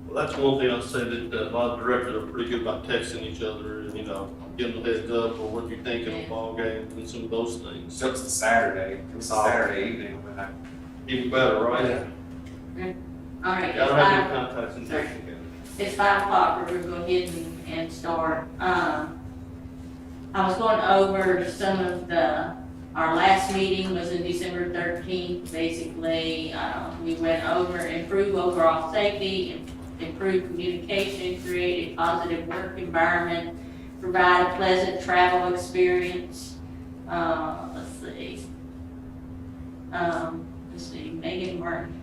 Well, that's one thing I'll say that a lot of directors are pretty good about texting each other and, giving them a heads up or what you're thinking of ball games and some of those things. So it's the Saturday, Saturday evening when I. Even better, right? Yeah. All right, Gotta have your contacts in Jackson County. it's 5 o'clock, we're gonna go ahead and start. I was going over some of our last meeting was in December 13th. Basically, we went over improve overall safety, improve communication, create a positive work environment, provide a pleasant travel experience. Let's see, Megan Martin,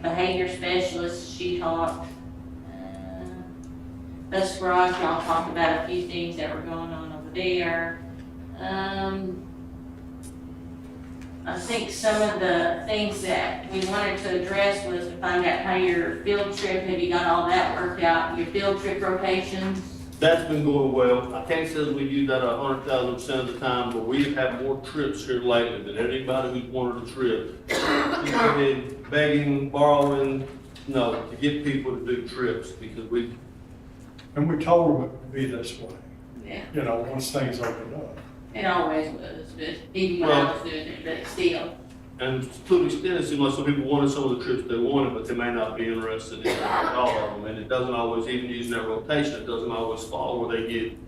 behavior specialist, she talked. Bus garage, y'all talked about a few things that were going on over there. I think some of the things that we wanted to address was to find out how your field trip, have you got all that worked out, your field trip rotations? That's been going well. I can't say that we do that 100,000% of the time, but we've had more trips here lately than anybody who's wanted a trip. We've been begging, borrowing, to get people to do trips because And we told them it would be this way, Yeah, once things opened up. it always was, but even when I was doing it, but still. and to an extent, it seems like some people wanted some of the trips they wanted, but they may not be interested in all of them. And it doesn't always, even using that rotation, it doesn't always fall where they get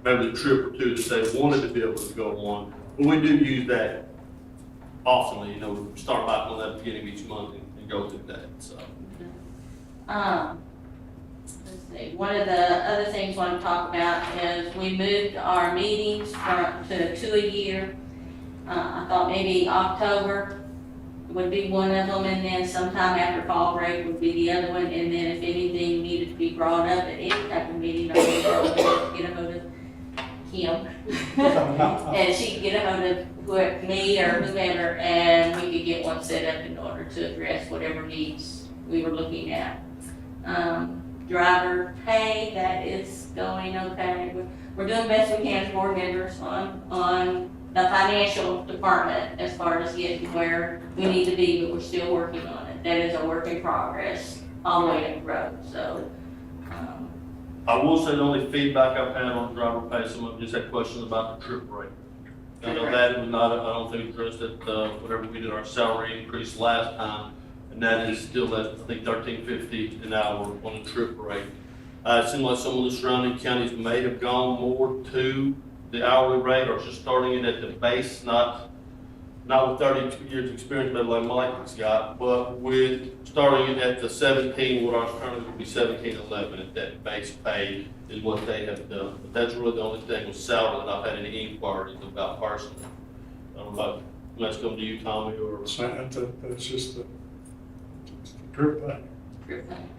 maybe the trip or two that they wanted to be able to go on. But we do use that often, we start back on that beginning of each month and go through that, so. Let's see, one of the other things I want to talk about is we moved our meetings to 2 a year. I thought maybe October would be one of them, and then sometime after fall break would be the other one, and then if anything needed to be brought up at any type of meeting, I would get a hold of Kim. And she could get a hold of me or whomever, and we could get one set up in order to address whatever needs we were looking at. Driver pay, that is going okay. We're doing the best we can as board members on the financial department as far as getting where we need to be, but we're still working on it. That is a work in progress all the way to the road, so. I will say the only feedback I've had on driver pay, some of them just had questions about the trip rate. I know that was not, I don't think addressed at, whatever we did our salary increase last time. And that is still at, I think, $13.50 an hour on the trip rate. It seems like some of the surrounding counties may have gone more to the hourly rate or just starting it at the base, not with 32 years experience, but like Mike's got, but with starting it at the 17, what our currently would be 17.11 at that base pay is what they have done. But that's really the only thing with salary that I've had any inquiries about personally. I don't know, let's come to you, Tommy, or. That's just the trip thing.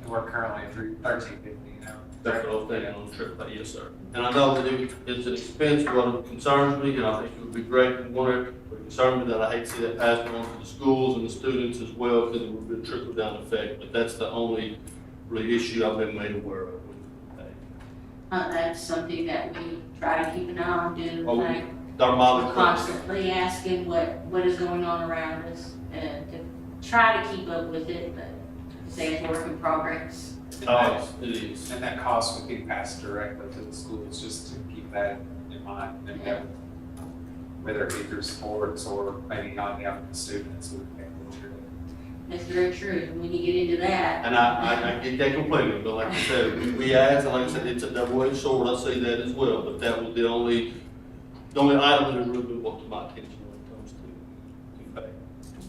And we're currently at $13.50 now. That's what I was thinking on the trip pay, yes, sir. And I know that it's an expense, what concerns me, and I think it would be great and whatever, but it concerns me that I hate to see that passed on to the schools and the students as well, because it would be a trickle down effect, but that's the only really issue I've been made aware of with the pay. That's something that we try to keep an eye on doing, Oh, like Our mileage. constantly asking what is going on around us and to try to keep up with it, but say it's work in progress. Oh, it is. And that cost would be passed directly to the schools, just to keep that in mind. And have, whether it be through sports or maybe on behalf of the students, we would pay a little bit. That's very true, and when you get into that. And I get that completely, but like I said, we asked, and like I said, it's a double-edged sword, I say that as well, but that was the only item that has really been brought to my attention when it comes to pay. Is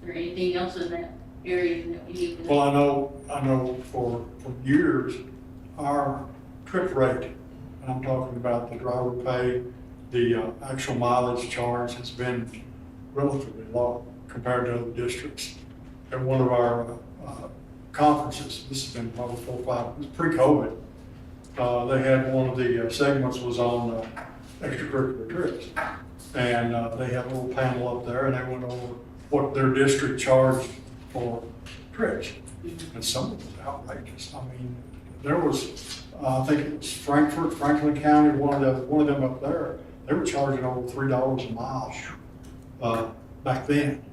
there anything else in that area that we need to? Well, I know for years, our trip rate, and I'm talking about the driver pay, the actual mileage charge has been relatively low compared to other districts. At one of our conferences, this has been probably 4 or 5, it was pre-COVID, they had one of the segments was on extracurricular trips. And they had a little panel up there and they went over what their district charged for trips. And some of it was outrageous. I mean, there was, I think it was Franklin County, one of them up there, they were charging over $3 a mile back then.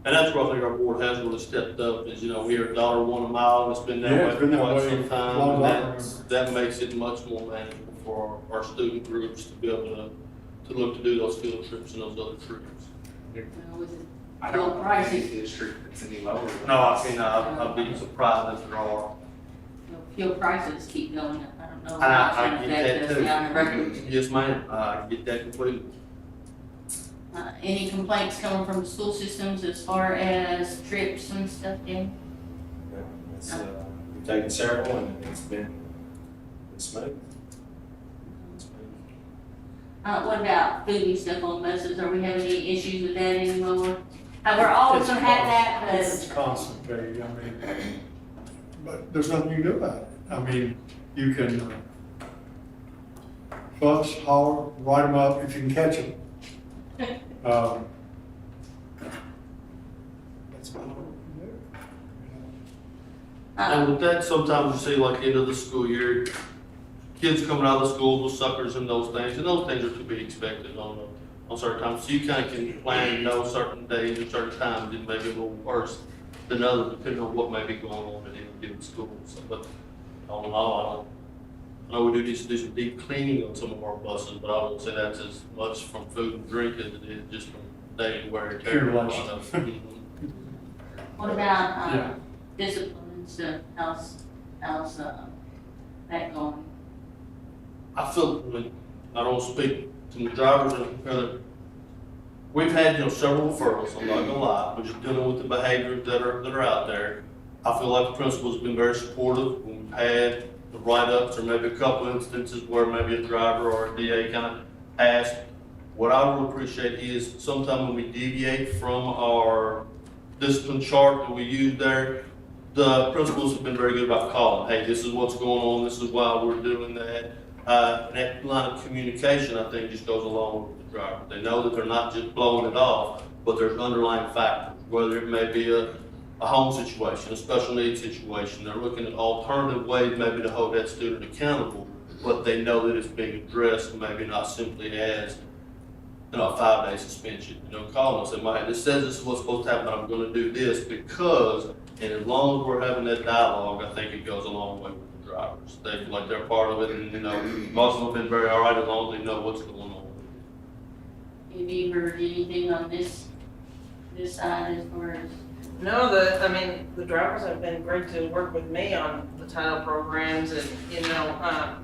And that's where I think our board has really stepped up, is, we're $1 a mile, and it's been Yeah, that it's way been for that quite way some as time. long as I And that makes it much more manageable for our student groups to be able to look to do those field trips and those other trips. Was it I fuel don't know prices? any district that's any lower. than No, us. I'd be surprised if there are. Fuel prices keep going up. I don't know. And I how it's get gonna affect that us too. down the road. Yes, ma'am, I get that completely. Any complaints coming from the school systems as far as trips and stuff, Dan? We've taken several and it's been smooth. What about food and stuff on buses? Are we having any issues with that anymore? We're always gonna have that, It's but constant, Peggy, but there's nothing you can do about it. You can fuss, holler, write them up if you can catch them. That's about all we can do. And with that, sometimes you see like end of the school year, kids coming out of the school with suckers and those things are to be expected on certain times. So you kind of can plan and know certain days or certain times, it may be a little worse than others, depending on what may be going on in any given school. So, but all in all, I know we do need to do some deep cleaning on some of our buses, but I won't say that's as much from food and drink as it is just from daily wear and tear. Accumulation. what about, Yeah. discipline and stuff? How's that going? I feel, I don't speak to the drivers, we've had, several referrals, I'm not gonna lie, we're just dealing with the behaviors that are out there. I feel like the principal's have been very supportive when we've had the write-ups or maybe a couple instances where maybe a driver or a DA kind of asked. What I would appreciate is sometime when we deviate from our discipline chart that we use there, the principals have been very good about calling, hey, this is what's going on, this is why we're doing that. And that line of communication, I think, just goes along with the driver. They know that they're not just blowing it off, but there's underlying factors, whether it may be a home situation, a special needs situation. They're looking at alternative ways maybe to hold that student accountable, but they know that it's being addressed, maybe not simply as, a 5-day suspension. Call and say, man, this says this is what's supposed to happen, I'm gonna do this because, and as long as we're having that dialogue, I think it goes a long way with the drivers. They feel like they're part of it, and most of them have been very all right as long as they know what's going on. Have you heard anything on this side as far as? No, the drivers have been great to work with me on the title programs and,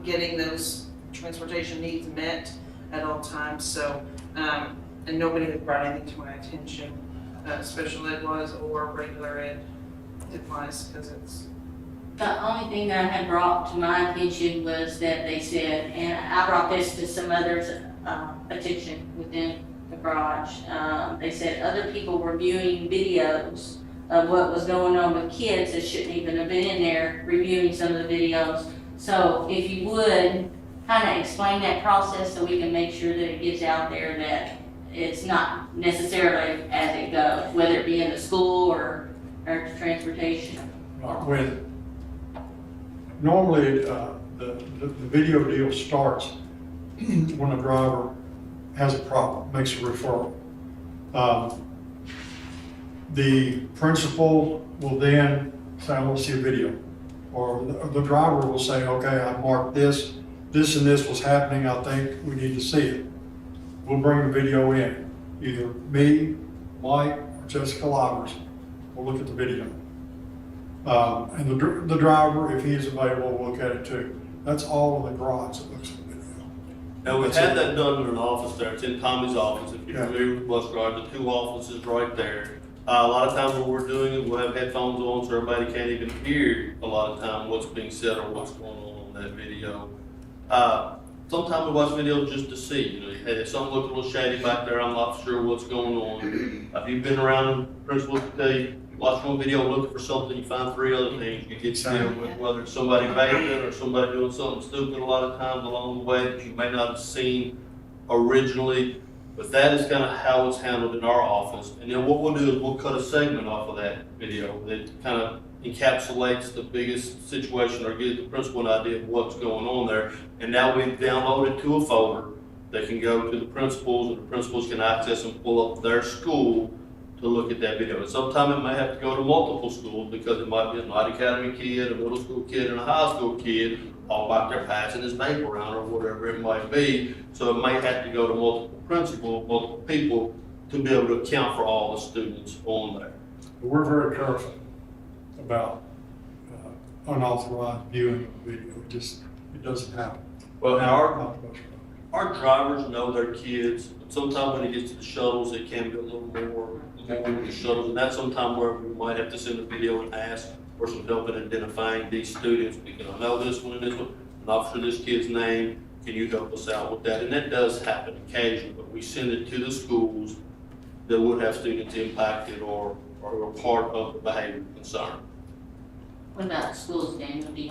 getting those transportation needs met at all times, so, and nobody has brought anything to my attention, special ed wise or regular ed wise, because it's. The only thing that I had brought to my attention was that they said, and I brought this to some others' attention within the garage. They said other people were viewing videos of what was going on with kids that shouldn't even have been in there, reviewing some of the videos. So if you would, kind of explain that process so we can make sure that it gets out there that it's not necessarily as it goes, whether it be in the school or transportation. Normally, the video deal starts when a driver has a problem, makes a referral. The principal will then say, I want to see a video. Or the driver will say, okay, I marked this and this was happening, I think we need to see it. We'll bring the video in, either me, Mike, or Jessica Livers will look at the video. And the driver, if he is available, will look at it too. That's all in the garage that looks at the video. Now, we've That's had it. that done in an office there, it's in Tommy's office, if you're Yeah. familiar with bus garage, the 2 offices right there. A lot of times when we're doing it, we'll have headphones on so everybody can't even hear a lot of time what's being said or what's going on that video. Sometimes we watch videos just to see, hey, if something looks a little shady back there, I'm not sure what's going on. If you've been around, principals will tell you, watch one video looking for something, you find 3 other things you get to deal with, whether it's somebody vaping or somebody doing something stupid a lot of times along the way that you may not have seen originally. But that is kind of how it's handled in our office. And then what we'll do is we'll cut a segment off of that video that kind of encapsulates the biggest situation or gives the principal an idea of what's going on there. And now we've downloaded to a folder that can go to the principals, and the principals can access and pull up their school to look at that video. And sometimes it may have to go to multiple schools because it might be a night academy kid, a middle school kid, and a high school kid, all back there passing his vape around or whatever it might be. So it may have to go to multiple principals, multiple people to be able to account for all the students on there. We're very careful about unauthorized viewing of video. It doesn't happen. Well, and Not much of it. our drivers know their kids. Sometimes when it gets to the shuttles, it can be a little more with the shuttles, and that's sometimes where we might have to send a video and ask for some help in identifying these students, because I know this one and this one, I'm not sure this kid's name, can you help us out with that? And that does happen occasionally, but we send it to the schools that would have students impacted or are part of the behavior concern. What about schools, Daniel? Do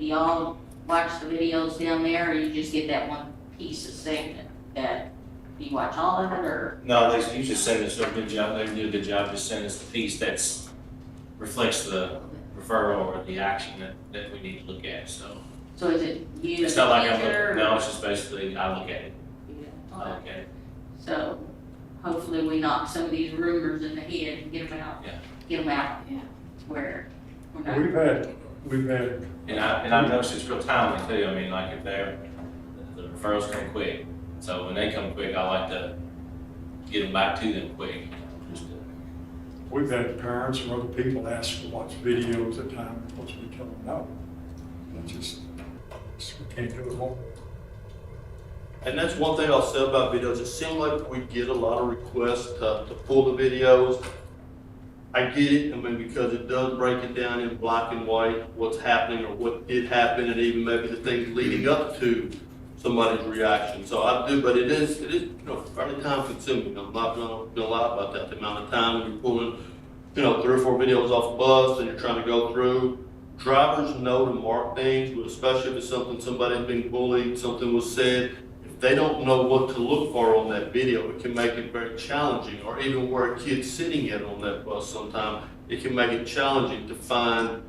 y'all watch the videos down there, or you just get that one piece of segment that, do you watch all of it, or? No, they usually send us a good job, they do a good job, just send us the piece that's reflects the referral or the action that we need to look at, so. So is it you, It's the not like teacher? no, it's just basically, I look at it, I Okay. look at it. So hopefully we knock some of these rumors in the head and get them out. Yeah. Get them out. Yeah. Where we're not. We've had, And I've noticed it's real timely too, I mean, like if the referrals come quick, so when they come quick, I like to get them back to them quick. Just to- we've had parents or other people ask to watch videos at times, of course we tell them no. That's just, we can't do it more. And that's one thing I'll say about videos. It seems like we get a lot of requests to pull the videos. I get it, I mean, because it does break it down in black and white, what's happening or what did happen, and even maybe the things leading up to somebody's reaction. So I do, but it is, fairly time consuming. I'm not gonna lie about that. The amount of time when you're pulling, 3 or 4 videos off the bus and you're trying to go through. Drivers know to mark things, but especially if it's something somebody's being bullied, something was said. If they don't know what to look for on that video, it can make it very challenging. Or even where a kid's sitting at on that bus sometime, it can make it challenging to find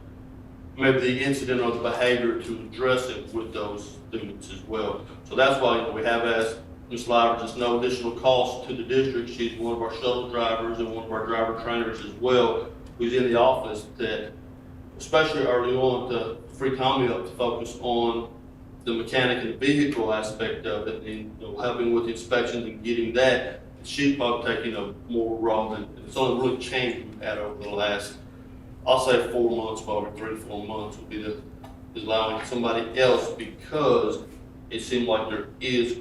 maybe the incident or the behavior to address it with those students as well. So that's why we have asked Ms. Livers, there's no additional cost to the district. She's one of our shuttle drivers and one of our driver trainers as well, who's in the office, that especially early on to free Tommy up to focus on the mechanic and the vehicle aspect of it, and helping with inspections and getting that. She's probably taking a more role, and it's only really changed we've had over the last, I'll say 4 months, probably 3 to 4 months would be is allowing somebody else, because it seems like there is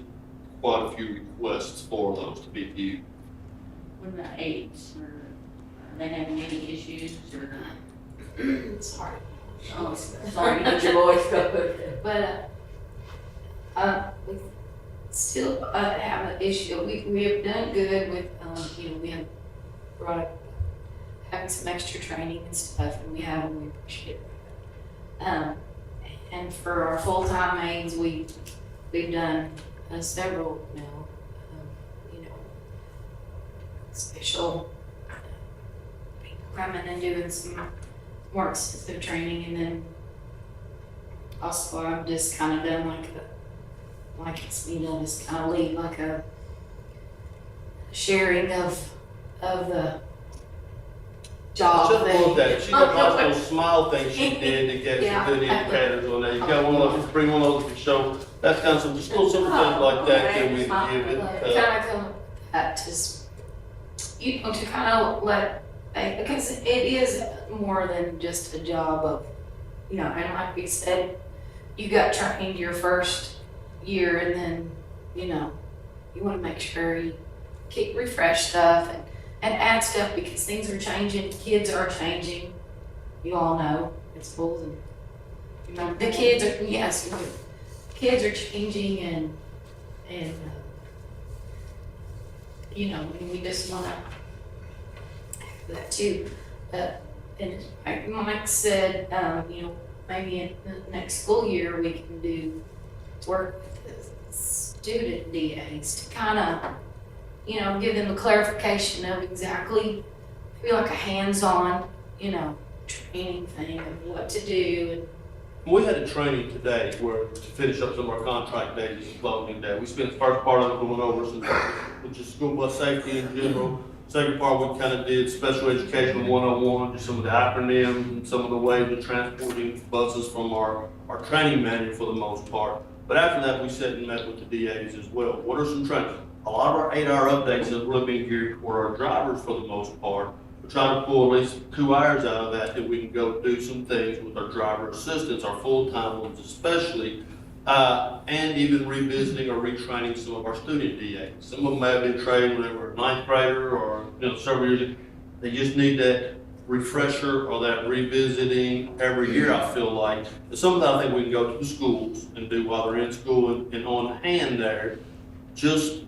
quite a few requests for those to be viewed. What about AIDS, or are they having any issues, or? Sorry. Oh, sorry, get your voice go. But, we still have an issue. We have done good with, we have brought up having some extra training and stuff, and we appreciate it. And for our full-time aides, we've done several now, special people coming and doing some more extensive training, and then also I've just kind of done just kind of lead like a sharing of the job. Just look at that. She got a nice little smile thing she did to get Yeah. some good indicators on there. You got one of those, bring one of those to show. That's kind of some, just little simple things like that that we give it. Kind of come with that, just, to kind of let, because it is more than just a job of, and like we said, you got trained your first year, and then, you want to make sure you keep refresh stuff and add stuff, because things are changing, kids are changing. You all know, it's schools and, the kids are, yes, kids are changing, and we just want to that too. And like Mike said, maybe in the next school year we can work with the student DAs to kind of, give them the clarification of exactly, maybe like a hands-on, training thing of what to do. We had a training today where, to finish up some of our contract days and closing day, we spent the first part of it going over some, which is school bus safety in general, Second part, we kind of did special education 101, just some of the acronyms and some of the ways of transporting buses from our training manual for the most part. But after that, we sat and met with the DAs as well. What are some training? A lot of our 8-hour updates have really been geared toward our drivers for the most part. We're trying to pull at least 2 hours out of that we can go do some things with our driver assistants, our full-time ones especially, and even revisiting or retraining some of our student DAs. Some of them may have been trained when they were a 9th grader or several years ago. They just need that refresher or that revisiting every year, I feel like. And some of that I think we can go to the schools and do while they're in school and on hand there, just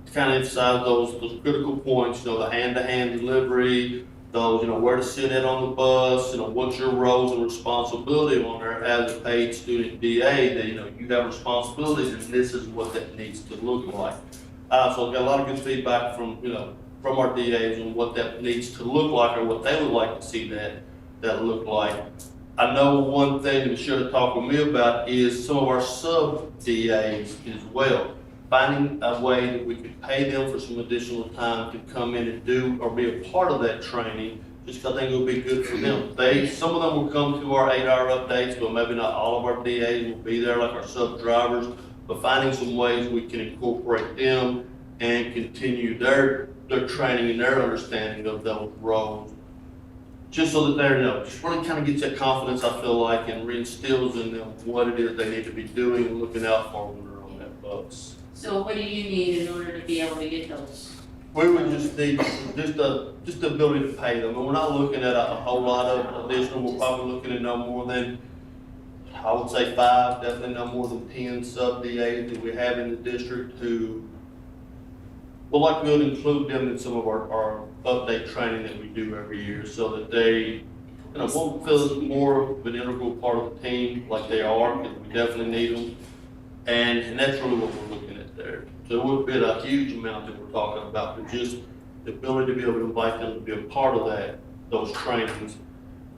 to kind of emphasize those critical points, the hand-to-hand delivery, those, where to sit at on the bus, what's your roles and responsibility on there as a paid student DA, that, you have responsibilities and this is what that needs to look like. So I've got a lot of good feedback from our DAs on what that needs to look like or what they would like to see that look like. I know one thing that we should talk with me about is some of our sub DAs as well. Finding a way that we could pay them for some additional time to come in and do or be a part of that training, just because I think it would be good for them. Some of them will come to our 8-hour updates, but maybe not all of our DAs will be there, like our sub drivers. But finding some ways we can incorporate them and continue their training and their understanding of those roles, just so that they're, just really kind of gets that confidence, I feel like, and reinstills in them what it is they need to be doing and looking out for when they're on that bus. So what do you need in order to be able to get those? We would just need just the ability to pay them, and we're not looking at a whole lot of additional. We're probably looking at no more than, I would say 5, definitely no more than 10 sub DAs that we have in the district who would like to be able to include them in some of our update training that we do every year, so that they won't feel as more of an integral part of the team like they are, because we definitely need them, and that's really what we're looking at there. So it would be a huge amount that we're talking about, but just the ability to be able to invite them to be a part of those trainings,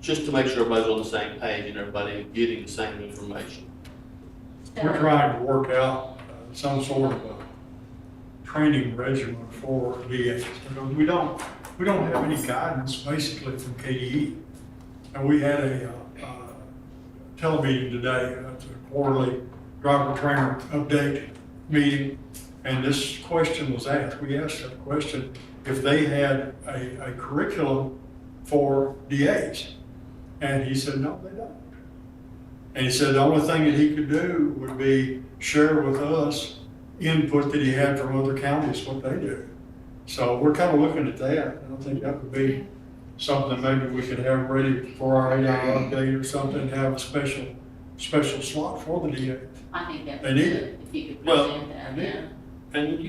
just to make sure everybody's on the same page and everybody getting the same information. We're trying to work out some sort of a training regimen for DAs. Because we don't have any guidance basically from KDE. And we had a telemeeting today, it's a quarterly driver trainer update meeting, and this question was asked. We asked a question if they had a curriculum for DAs. And he said, no, they don't. And he said the only thing that he could do would be share with us input that he had from other counties, what they do. So we're kind of looking at that. I think that would be something that maybe we could have ready for our 8-hour update or something, have a special slot for the DA. I think that They would be need good if you could Well, present that, they need yeah. And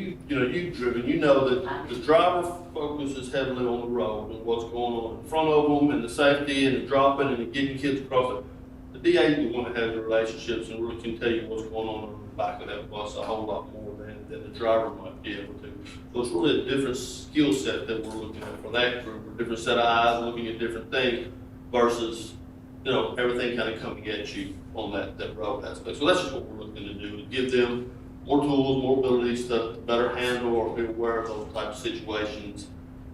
you've driven, that the driver focuses heavily on the road and what's going on in front of them and the safety and the dropping and the getting kids across it. The DA is the one that has the relationships and really can tell you what's going on the back of that bus a whole lot more than the driver might be able to. So it's really a different skill set that we're looking at for that group, a different set of eyes looking at different things versus, everything kind of coming at you on that road aspect. So that's just what we're looking to do, is give them more tools, more abilities to better handle or be aware of those types of situations.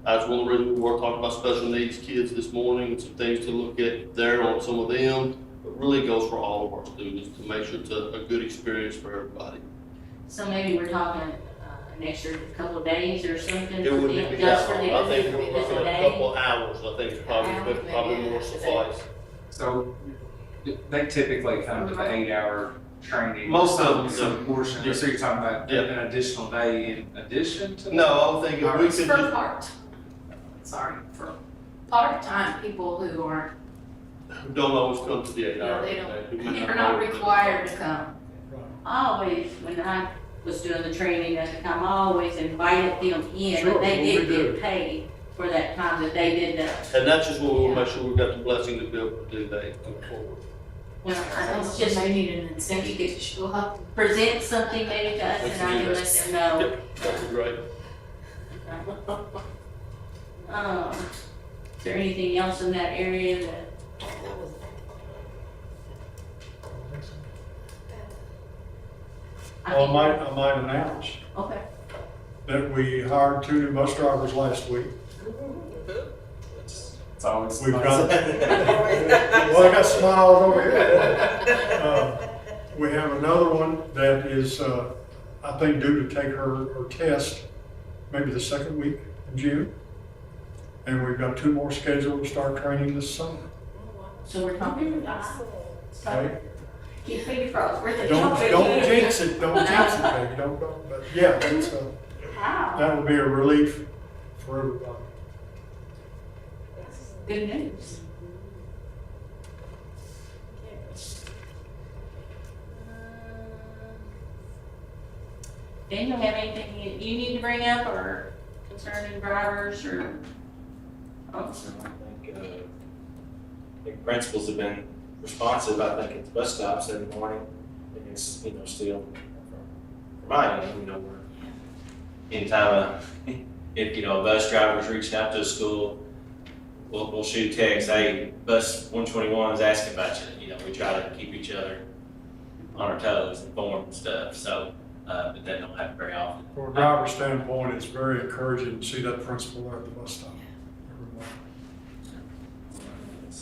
That's one of the reasons we were talking about special needs kids this morning and some things to look at there on some of them. But really goes for all of our students to make sure it's a good experience for everybody. So maybe we're talking an extra couple of days or something. It wouldn't be just that for long. the I think we're just looking a at a day. couple hours. I think it's probably more suffice. So they typically come to the 8-hour training. Most of them Some do. portion, Yeah. so you're talking about Yeah. an additional day in addition to? No, I would think if we It's could for just, for part-time people who aren't, don't always come to the 8-hour. they who may they're have not always- required to come. I always, when I was doing the training at the time, I always invited them in, Sure, but they well, did we do. get paid for that time that they did that. And that's just what we'll make sure we've got the blessing to be able to do that going forward. Well, I It's was just just they need an incentive to show up. present something maybe to us and I can let them know. Yep, that'd be great. Is there anything else in that area that? Well, I might announce Okay, that we hired 2 new bus drivers last week. It's always. We've fun. got, well, I got smiles over here. We have another one that is, I think due to take her test, maybe the second week in June. And we've got 2 more scheduled to start training this summer. So we're talking about. Okay? Keep fingers crossed. We're the Don't top. jinx it, don't jinx it, baby, don't, but yeah, that's, Wow, that will be a relief for everybody. good news. Daniel, have anything you need to bring up or concerning drivers or? Oh, I think principals have been responsive, I think, at the bus stops every morning. And it's, still, from my end, we're, anytime, if, a bus driver's reaching out to a school, we'll shoot a text, hey, bus 121 is asking about you. We try to keep each other on our toes, informed and stuff, so, but that don't happen very often. From a driver's standpoint, it's very encouraging to see that principal there at the bus stop every morning.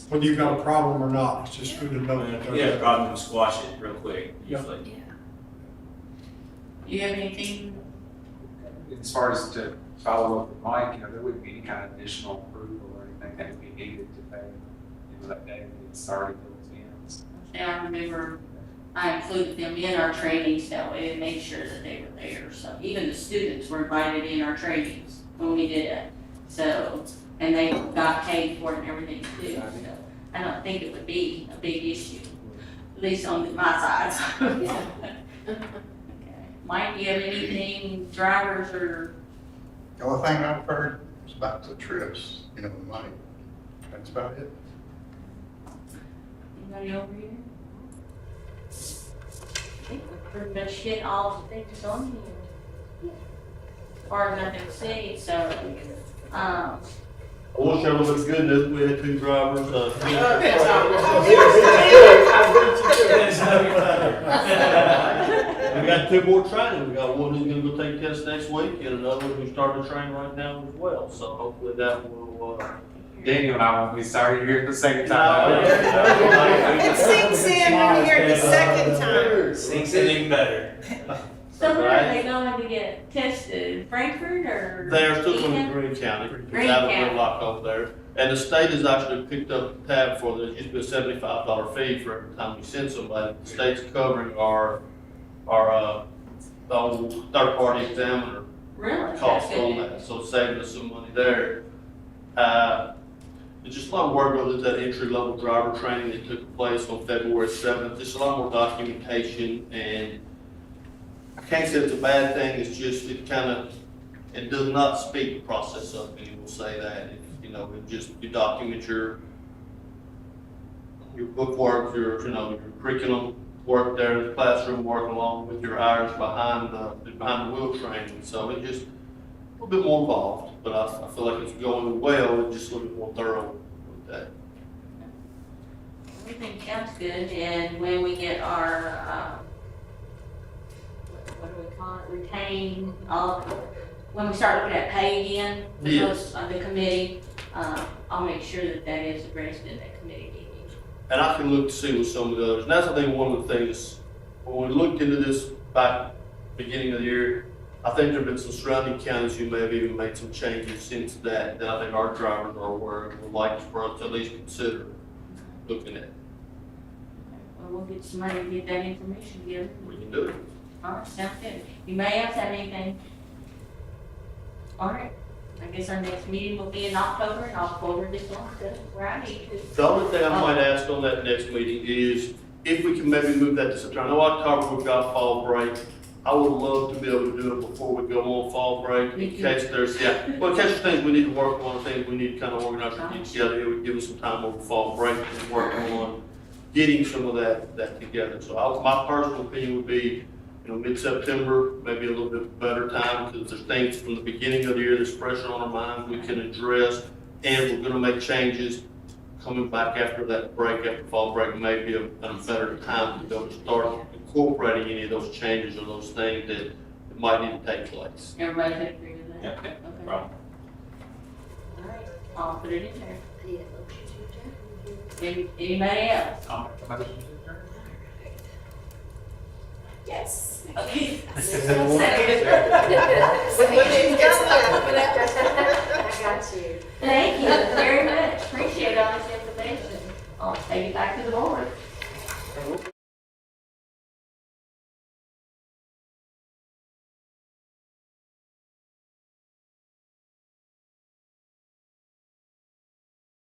Whether you've got a problem or not, it's just good to know that If they're you have a there. problem, we squash it real quick, Yeah. usually. Do you have anything? As far as to follow up with Mike, there wouldn't be any kind of additional approval or anything that would be needed to pay, that day it's already built in. So, And I remember I included them in our trainings that way and made sure that they were there. So even the students were invited in our trainings when we did it. So, and they got paid for it and everything too. So I don't think it would be a big issue, at least on my side. So. Okay. Mike, do you have anything, drivers or? The only thing I've heard is about the trips, the money. That's about it. Anybody over here? I think we pretty much hit all the things on here. Or nothing to say, so, I wish there was good news, we had 2 drivers, We got 2 more training, we got one who's gonna go take tests next week, and another one who's starting to train right now as well, so hopefully that will, Daniel and I, when we started here at the same No, time. It sinks in when you hear it the second time. Sinks in even better. so where are they going to get tested, Frankfurt or? They're still coming Eaton? to Green County, Greene out of County. their lock over there. And the state has actually picked up the tab for, there used to be a $75 fee for every time we send somebody. The state's covering our the old third-party examiner Really? cost That's on good. that, so it's saving us some money there. There's just a lot of work goes into that entry-level driver training that took place on February 7th. There's a lot more documentation, and I can't say it's a bad thing, it's just, it does not speed the process up, and we'll say that. It just, you document your bookwork, your curriculum work there in the classroom, work along with your hours behind the wheel training. So it just, a little bit more involved, but I feel like it's going well, it's just a little bit more thorough with that. Everything sounds good, and when we get our, what do we call it, retain, when we start looking at pay again, for Yeah. those of the committee, I'll make sure that that is addressed in that committee meeting. And I can look to see with some of the others, and that's, I think, one of the things, when we looked into this back beginning of the year, I think there've been some surrounding counties who may have even made some changes since that I think our drivers are aware of, would like for us to at least consider looking at. Well, we'll get some money to get that information together. We can do it. All right, sounds good. You may have anything. All right, I guess our next meeting will be in October, and I'll forward this on to where I need to. The only thing I might ask on that next meeting is if we can maybe move that to September. I know October we've got fall break. I would love to be able to do it before we go on fall break Me in too. case there's, in case there's things we need to work on, things we need to kind of organize and get together. It would give us some time over fall break to work on getting some of that together. So my personal opinion would be, mid-September, maybe a little bit better time, because there's things from the beginning of the year that's pressure on our minds we can address, and we're gonna make changes coming back after that break, after fall break, may be a better time to go to start incorporating any of those changes or those things that might need to take place. Everybody can agree with that? Yeah, Okay. problem. I'll put it in there. Yeah, Anybody else? I'll make the motion to adjourn. yes. Okay. Second.